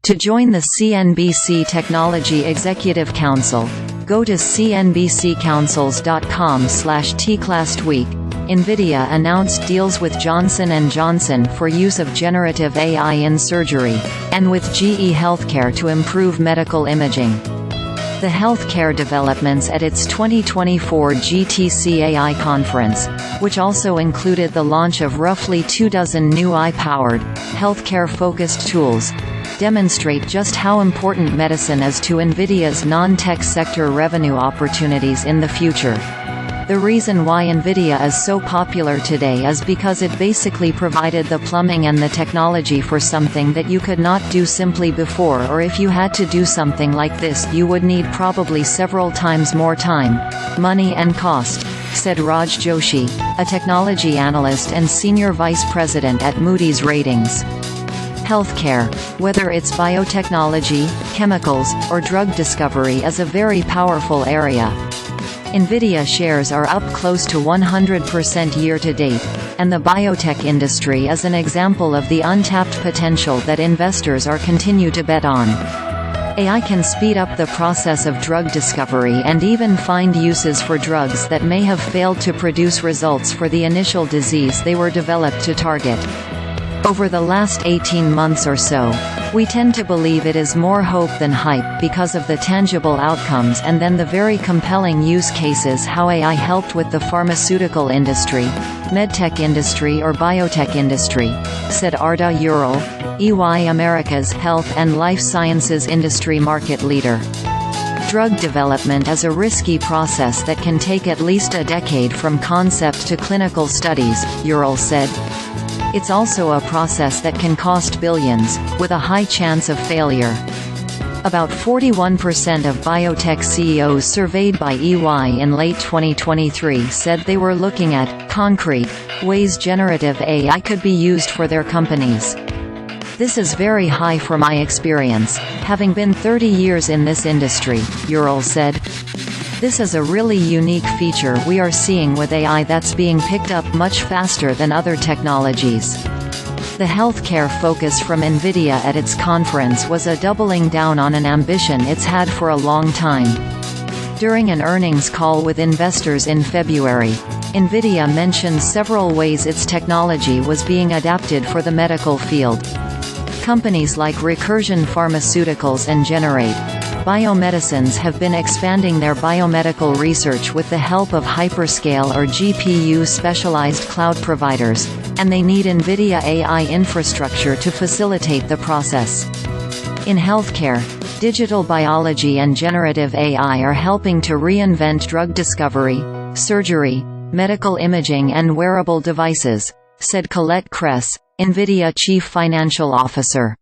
To join the CNBC Technology Executive Council, go to cnbccouncils.com/tech. Last week, Nvidia announced deals with Johnson & Johnson for use of generative AI in surgery, and with GE Healthcare to improve medical imaging. The healthcare developments at its 2024 GTC AI conference, which also included the launch of roughly 24 new AI-powered, healthcare-focused tools, demonstrate just how important medicine is to Nvidia's non-tech sector revenue opportunities in the future. The reason why Nvidia is so popular today is because it basically provided the plumbing and the technology for something that you could not do simply before, or if you had to do something like this you would need probably several times more time, money and cost, said Raj Joshi, a technology analyst and senior vice president at Moody's Ratings. Healthcare, whether it's biotechnology, chemicals, or drug discovery, is a very powerful area. Nvidia shares are up close to 100% year-to-date, and the biotech industry is an example of the untapped potential that investors are continue to bet on. AI can speed up the process of drug discovery and even find uses for drugs that may have failed to produce results for the initial disease they were developed to target. Over the last 18 months or so, we tend to believe it is more hope than hype because of the tangible outcomes and then the very compelling use cases how AI helped with the pharmaceutical industry, medtech industry or biotech industry, said Arda Ural, EY America's health and life sciences industry market leader. Drug development is a risky process that can take at least a decade from concept to clinical studies, Ural said. It's also a process that can cost billions, with a high chance of failure. About 41% of biotech CEOs surveyed by EY in late 2023 said they were looking at concrete ways generative AI could be used for their companies. This is very high for my experience, having been 30 years in this industry, Ural said. This is a really unique feature we are seeing with AI that's being picked up much faster than other technologies. The healthcare focus from Nvidia at its conference was a doubling down on an ambition it's had for a long time. During an earnings call with investors in February, Nvidia mentioned several ways its technology was being adapted for the medical field. Companies like Recursion Pharmaceuticals and Generate, Biomedicines have been expanding their biomedical research with the help of hyperscale or GPU-specialized cloud providers, and they need Nvidia AI infrastructure to facilitate the process. In healthcare, digital biology and generative AI are helping to reinvent drug discovery, surgery, medical imaging and wearable devices, said Colette Kress, Nvidia Chief Financial Officer.